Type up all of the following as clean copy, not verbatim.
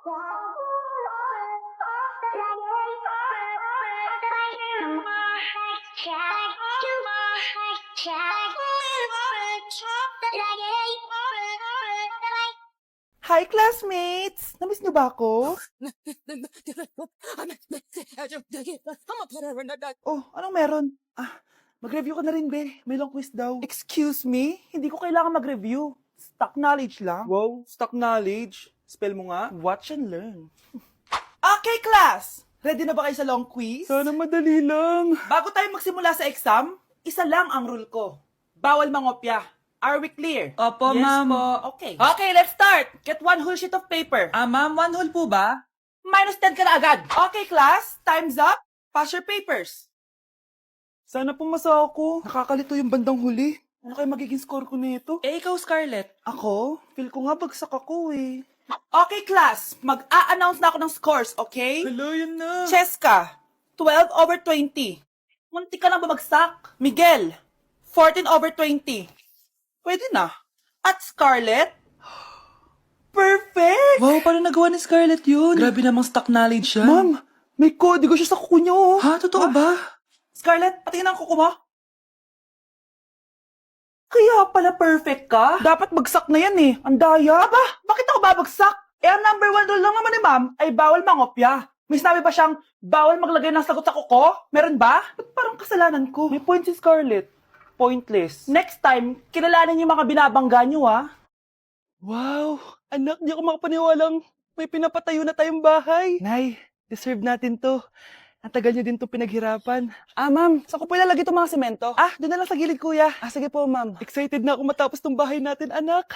Hi, classmates! Namiss niyo ba ako? Oh, anong meron? Mag-review ka na rin, be. May long quiz daw. Excuse me? Hindi ko kailangan mag-review. Stock knowledge lang. Wow, stock knowledge. Spell mo nga. Watch and learn. Okay, class! Ready na ba kayo sa long quiz? Sana madali lang. Bago tayo magsimula sa exam, isa lang ang rule ko. Bawal mangopya. Are we clear? Opo, Yes ma'am. po. Okay. Okay, let's start. Get one whole sheet of paper. Ma'am, 1 whole po ba? Minus 10 ka na agad. Okay, class. Time's up. Pass your papers. Sana pumasa ako. Nakakalito yung bandang huli. Ano kaya magiging score ko nito? Ikaw, Scarlett. Ako? Feel ko nga bagsak ako eh. Okay, class. Mag-a-announce na ako ng scores, okay? Hello, yun na. Cheska, 12/20. Munti ka lang bumagsak. Miguel, 14/20. Pwede na. At Scarlett, perfect! Wow, paano nagawa ni Scarlett yun? Grabe namang stock knowledge siya. Ma'am, may kodigo siya sa kuko niyo. Oh. Ha? Totoo ba? Scarlett, patingin ang kuko mo. Kaya pala perfect ka? Dapat bagsak na yan eh. Ang daya. Aba, bakit ako babagsak? Ang number 1 rule lang naman ni ma'am ay bawal mangopya. May sinabi ba siyang bawal maglagay ng sagot sa kuko? Meron ba? Ba't parang kasalanan ko? May point si Scarlett. Pointless. Next time, kilalanin yung mga binabangga nyo, ha? Wow! Anak, di ako makapaniwalang may pinapatayo na tayong bahay. Nay, deserve natin to. Ang tagal nyo din to pinaghirapan. Ma'am, saan ko po ilalagay itong mga semento? Doon na lang sa gilid, kuya. Sige po, ma'am. Excited na ako matapos tong bahay natin, anak.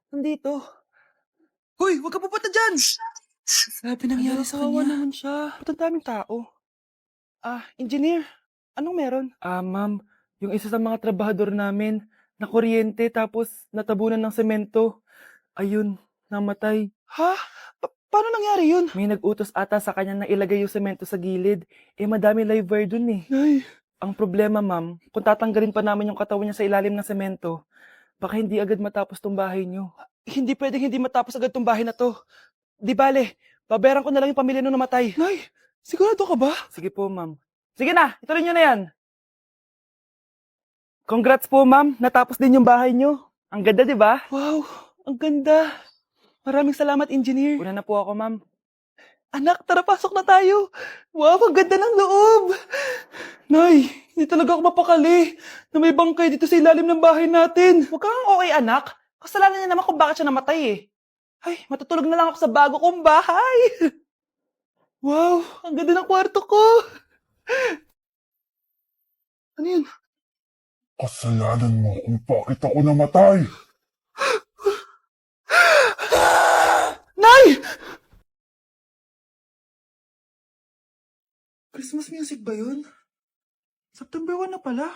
Nandito. Hoy, huwag ka pupunta dyan! Grabe nangyari sa Kawawa kanya. naman siya. Ba't ang daming tao? Engineer, anong meron? Ma'am, yung isa sa mga trabahador namin, nakuryente tapos natabunan ng semento. Ayun, namatay. Ha? Paano nangyari yun? May nag-utos ata sa kanya na ilagay yung semento sa gilid. Madami live wire dun eh. Ay. Ang problema, ma'am, kung tatanggalin pa namin yung katawan niya sa ilalim ng semento, baka hindi agad matapos tong bahay niyo. Hindi pwedeng hindi matapos agad tong bahay na to. Di bale, babayaran ko na lang yung pamilya nung namatay. Nay, sigurado ka ba? Sige po, ma'am. Sige na, ituloy nyo na yan. Congrats po, ma'am. Natapos din yung bahay nyo. Ang ganda, di ba? Wow, ang ganda. Maraming salamat, engineer. Una na po ako, ma'am. Anak, tara, pasok na tayo. Wow, ang ganda ng loob. Nay, hindi talaga ako mapakali na may bangkay dito sa ilalim ng bahay natin. Huwag kang okay, anak. Kasalanan niya naman kung bakit siya namatay eh. Ay, matutulog na lang ako sa bago kong bahay. Wow, ang ganda ng kwarto ko. Ano yun? Kasalanan mo kung bakit ako namatay. Nay! Christmas music ba yun? September 1 na pala.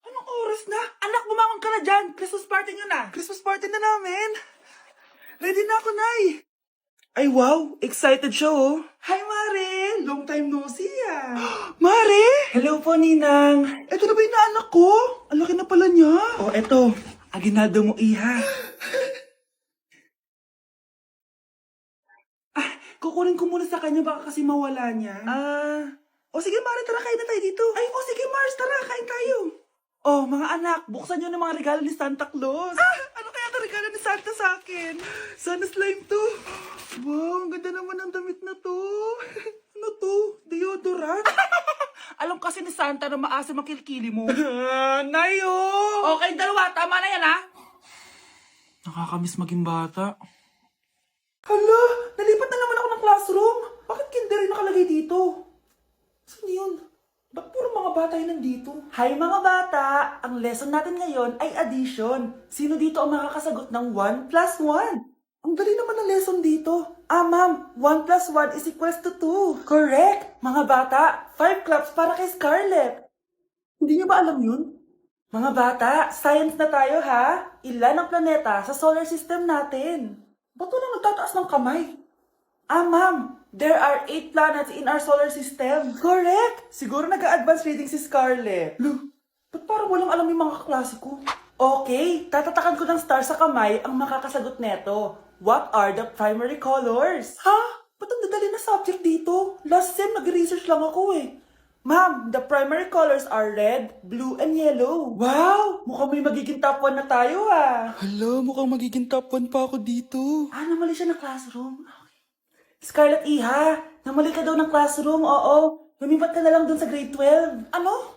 Anong oras na? Anak, bumangon ka na dyan. Christmas party nyo na. Christmas party na namin. Ready na ako, Nay. Ay, wow. Excited siya, oh. Hi, Mare. Long time no see, Mare! Hello po, Ninang. Ito na ba yung naanak ko? Ang laki na pala niya. Oh, eto. Aginaldo mo, iha. Kukunin ko muna sa kanya, baka kasi mawala niya. O sige, Mare, tara, kain na tayo dito. Ay, o sige, Mars, tara, kain tayo. Oh, mga anak, buksan nyo ng mga regalo ni Santa Claus. Ano kaya ang regalo ni Santa sa akin? Sana slime to. Wow, ang ganda naman ng damit na to. Ano to? Deodorant? Alam kasi ni Santa na maasim ang kilikili mo. Nayo! Okay, dalawa. Tama na yan, ha? Nakakamiss maging bata. Hala, nalipat na naman ako ng classroom. Bakit kinder yung nakalagay dito? Saan yun? Ba't puro mga bata yun nandito? Hi mga bata! Ang lesson natin ngayon ay addition. Sino dito ang makakasagot ng 1 plus 1? Ang dali naman ng lesson dito. Ma'am, 1 plus 1 is equals to 2. Correct! Mga bata, 5 claps para kay Scarlett. Hindi niyo ba alam yun? Mga bata, science na tayo ha? Ilan ang planeta sa solar system natin? Ba't walang nagtataas ng kamay? Ma'am, there are 8 planets in our solar system. Correct! Siguro nag-a-advance reading si Scarlett. Ba't parang walang alam yung mga kaklase ko? Okay, tatatakan ko ng star sa kamay ang makakasagot neto. What are the primary colors? Ha? Ba't ang dadali na subject dito? Last sem, nag-research lang ako eh. Ma'am, the primary colors are red, blue, and yellow. Wow! Mukhang may magiging top 1 na tayo ah. Hala, mukhang magiging top 1 pa ako dito. Ah, namali siya ng classroom. Okay. Scarlett Iha, namali ka daw ng classroom, oo. Lumipat ka na lang dun sa grade 12. Ano?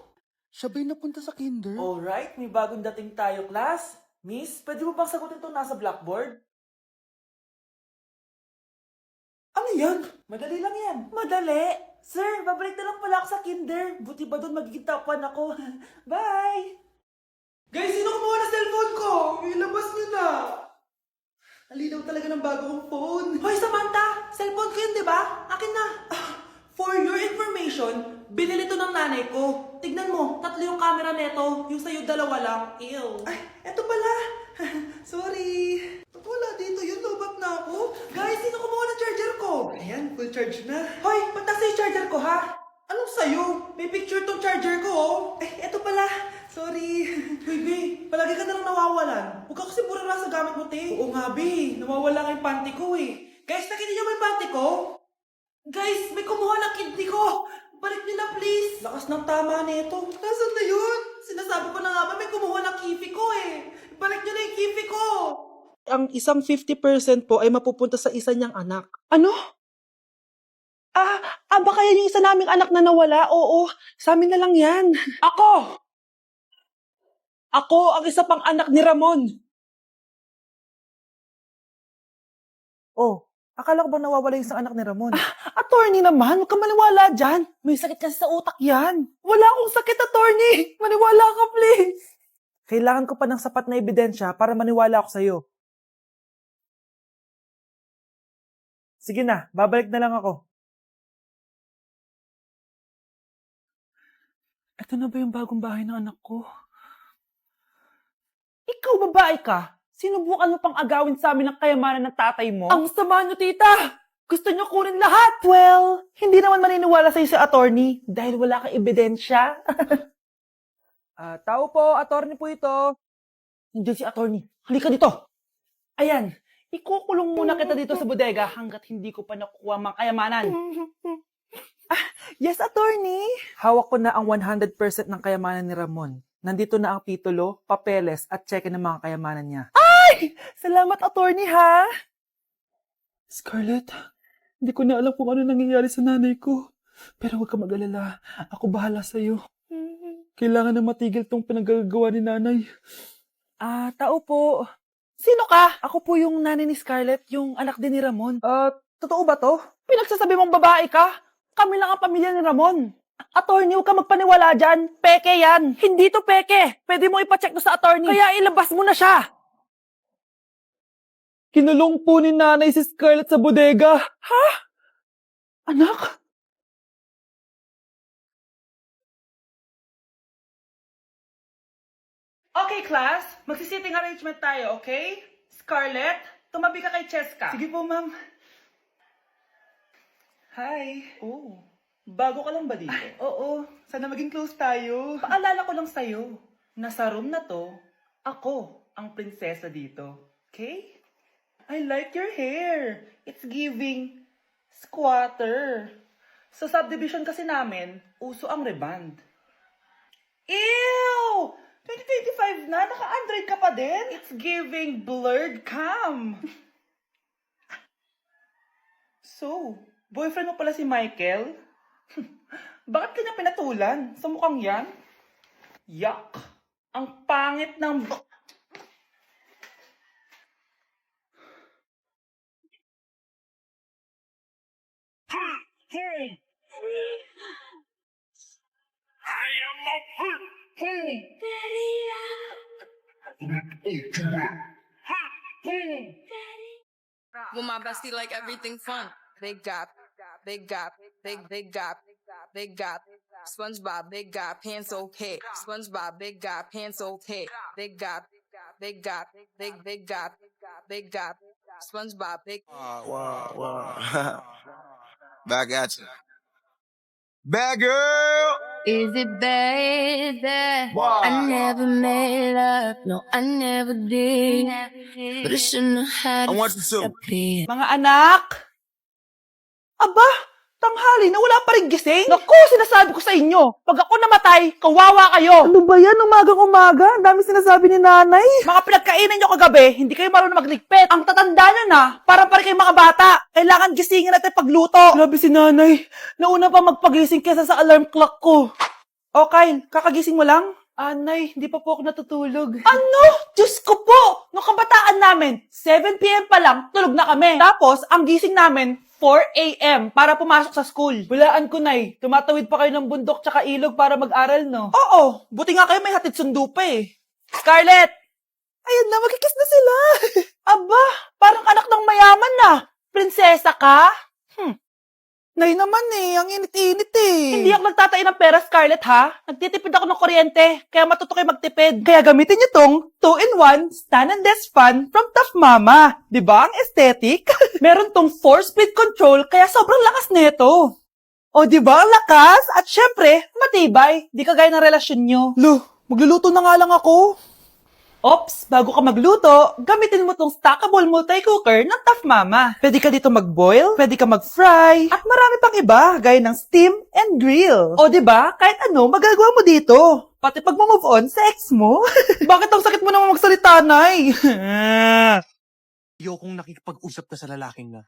Siya ba'y napunta sa kinder? Alright, may bagong dating tayo, class. Miss, pwede mo bang sagutin itong nasa blackboard? Ano yan? Madali lang yan. Madali? Sir, babalik na lang pala ako sa kinder. Buti ba doon magiging top 1 ako? Bye! Guys, sino kumuha ng cellphone ko? Ilabas niyo na. Alinaw talaga ng bago kong phone. Hoy, Samantha! Cellphone ko yun, di ba? Akin na. For your information, binili to ng nanay ko. Tignan mo, 3 yung camera neto. Yung sa'yo 2 lang. Ew. Ay, eto pala. Sorry. Ba't wala dito yun? Lobat na ako. Guys, sino kumuha ng charger ko? Ayan, full charge na. Hoy, ba't nasa yung charger ko, ha? Anong sa'yo? May picture tong charger ko, oh. Eh, eto pala. Sorry. Baby, palagi ka na lang nawawalan. Huwag ka kasi pura sa gamit mo, te. Oo nga, Bi. Nawawala nga yung panty ko, eh. Guys, nakita niyo ba yung panty ko? Guys, may kumuha ng kidney ko. Balik niyo na, please. Lakas ng tama nito. Nasaan na yun? Sinasabi ko na nga ba may kumuha ng kifi ko, eh. Balik niyo na yung kifi ko. Ang isang 50% po ay mapupunta sa isa niyang anak. Ano? Baka yan yung isa naming anak na nawala? Oo, sa amin na lang yan. Ako! Ako ang isa pang anak ni Ramon. Oh, akala ko ba nawawala yung isang anak ni Ramon? Attorney naman, huwag ka maniwala dyan. May sakit kasi sa utak yan. Wala akong sakit, attorney. Maniwala ka, please. Kailangan ko pa ng sapat na ebidensya para maniwala ako sa'yo. Sige na, babalik na lang ako. Ito na ba yung bagong bahay ng anak ko? Ikaw, babae ka? Sinubukan mo pang agawin sa amin ang kayamanan ng tatay mo? Ang sama nyo, tita! Gusto nyo kunin lahat! Well, hindi naman maniniwala sa'yo si attorney dahil wala kang ebidensya. Tao po, attorney po ito. Hindi si attorney. Halika dito. Ayan, ikukulong muna kita dito sa bodega hanggat hindi ko pa nakukuha mga kayamanan. Yes, attorney. Hawak ko na ang 100% ng kayamanan ni Ramon. Nandito na ang titulo, papeles, at cheque ng mga kayamanan niya. Ay! Salamat, attorney, ha? Scarlett, hindi ko na alam kung ano nangyayari sa nanay ko. Pero huwag ka mag-alala. Ako bahala sa'yo. Kailangan na matigil tong pinagagawa ni nanay. Tao po. Sino ka? Ako po yung nanay ni Scarlett, yung anak din ni Ramon. Totoo ba to? Pinagsasabi mong babae ka? Kami lang ang pamilya ni Ramon. Attorney, huwag ka magpaniwala dyan. Peke yan. Hindi to peke. Pwede mo ipacheck to sa attorney. Kaya ilabas mo na siya. Kinulong po ni nanay si Scarlett sa bodega. Ha? Anak? Okay, class. Magsisitting arrangement tayo, okay? Scarlett, tumabi ka kay Cheska. Sige po, ma'am. Hi. Oh, bago ka lang ba dito? Oo, sana maging close tayo. Paalala ko lang sa'yo, na sa room na to, ako ang prinsesa dito. Okay? I like your hair. It's giving squatter. Sa subdivision kasi namin, uso ang reband. Ew! 2025 na, naka-Android ka pa din? It's giving blurred cam. So, boyfriend mo pala si Michael? Bakit kanya pinatulan? Sa mukhang yan? Yuck! Ang pangit ng... With my bestie, like everything fun. Big gap, big gap, big gap, big gap. SpongeBob, big gap, pants okay. SpongeBob, big gap, pants okay. Big gap, big gap, big gap, big gap. SpongeBob, big. Wow. Back at you. Bad girl. Is it baby? I never made up, no, I never did. But I shouldn't have had it appear. Mga anak! Aba, tanghali na wala pa rin gising? Naku, sinasabi ko sa inyo, pag ako namatay, kawawa kayo! Ano ba yan, umagang-umaga? Ang dami sinasabi ni nanay. Mga pinagkainan nyo kagabi, hindi kayo marunong magligpit. Ang tatanda nyo na, parang pa rin kayong mga bata. Kailangan gisingin natin pagluto. Grabe si nanay, nauna pa magpagising kesa sa alarm clock ko. O Kyle, kakagising mo lang? Nay, hindi pa po ako natutulog. Ano? Diyos ko po! Nung kabataan namin, 7 p.m. pa lang, tulog na kami. Tapos, ang gising namin, 4 a.m. para pumasok sa school. Walaan ko, Nay. Tumatawid pa kayo ng bundok tsaka ilog para mag-aral, no? Oo. Buti nga kayo may hatid sundo pa eh. Scarlett! Ayan na, magkikiss na sila. Aba, parang anak ng mayaman na. Prinsesa ka? Nay naman eh, ang init-init eh. Hindi ako nagtatain ng pera, Scarlett, ha? Nagtitipid ako ng kuryente, kaya matuto kayo magtipid. Kaya gamitin niyo tong 2-in-1 Stand and Desk Fan from Tough Mama. Diba ang aesthetic? Meron tong 4-speed control, kaya sobrang lakas nito. O diba ang lakas? At syempre, matibay. Di kagaya ng relasyon nyo. Lo, magluluto na nga lang ako. Ops, bago ka magluto, gamitin mo tong stackable multi-cooker ng Tough Mama. Pwede ka dito mag-boil, pwede ka mag-fry, at marami pang iba, gaya ng steam and grill. O diba, kahit ano, magagawa mo dito. Pati pag move on sa ex mo. Bakit ang sakit mo naman magsalita, Nay? Ayokong nakikipag-usap ka sa lalaking na.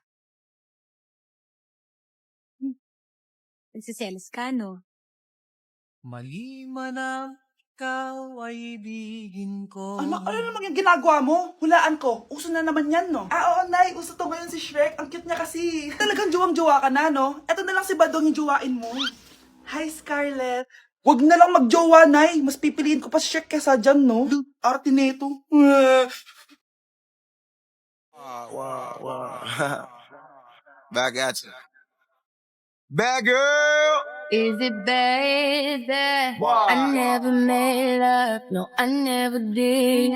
Nagsiselos ka, no? Mali man ang ikaw ay ibigin ko. Anak, ano naman yung ginagawa mo? Hulaan ko. Uso na naman yan, no? Oo, Nay. Uso to ngayon si Shrek. Ang cute niya kasi. Talagang juwang-juwa ka na, no? Eto na lang si Badong yung juwain mo. Hi, Scarlett. Wag na lang magjowa, Nay. Mas pipiliin ko pa si Shrek kesa dyan, no? Arte nito. Wow. Back at you. Bad girl! Is it baby? I never made up, no, I never did.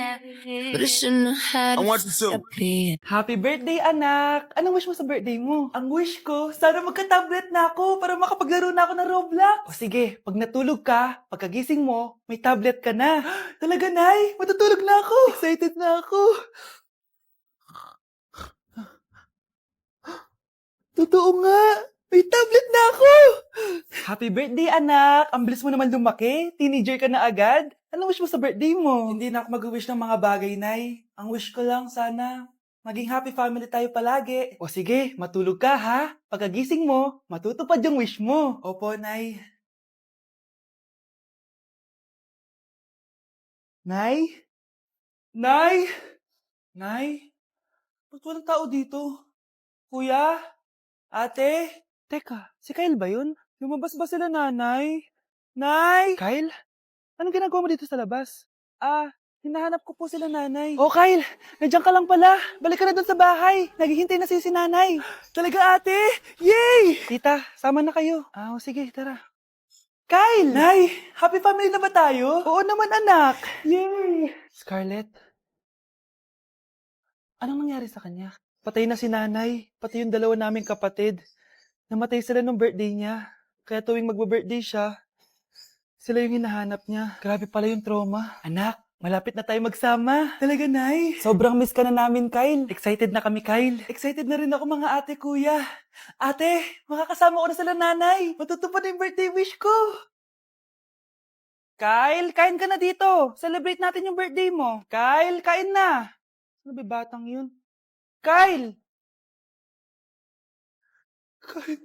But I shouldn't have had I want you it to. appear. Happy birthday, anak! Anong wish mo sa birthday mo? Ang wish ko, sana magka-tablet na ako para makapaglaro na ako ng Roblox. O sige, pag natulog ka, pagkagising mo, may tablet ka na. Talaga, Nay? Matutulog na ako. Excited na ako. Totoo nga. May tablet na ako! Happy birthday, anak! Ang bilis mo naman lumaki. Teenager ka na agad. Anong wish mo sa birthday mo? Hindi na ako mag-wish ng mga bagay, Nay. Ang wish ko lang, sana maging happy family tayo palagi. O sige, matulog ka, ha? Pagkagising mo, matutupad yung wish mo. Opo, Nay. Nay? Nay? Nay? Ba't walang tao dito? Kuya? Ate? Teka, si Kyle ba yun? Lumabas ba sila, nanay? Nay! Kyle? Anong ginagawa mo dito sa labas? Hinahanap ko po sila, nanay. Oh, Kyle! Nandiyan ka lang pala. Balik ka na doon sa bahay. Naghihintay na si nanay. Talaga, ate? Yay! Tita, sama na kayo. Sige, tara. Kyle! Nay! Happy family na ba tayo? Oo naman, anak. Yay! Scarlett? Anong nangyari sa kanya? Patay na si nanay, pati yung dalawa naming kapatid. Namatay sila nung birthday niya. Kaya tuwing magbe-birthday siya, sila yung hinahanap niya. Grabe pala yung trauma. Anak, malapit na tayo magsama. Talaga, Nay. Sobrang miss ka na namin, Kyle. Excited na kami, Kyle. Excited na rin ako, mga ate, kuya. Ate, makakasama ko na sila, nanay. Matutupad na yung birthday wish ko. Kyle, kain ka na dito. Celebrate natin yung birthday mo. Kyle, kain na. Ano ba batang yun? Kyle! Kyle.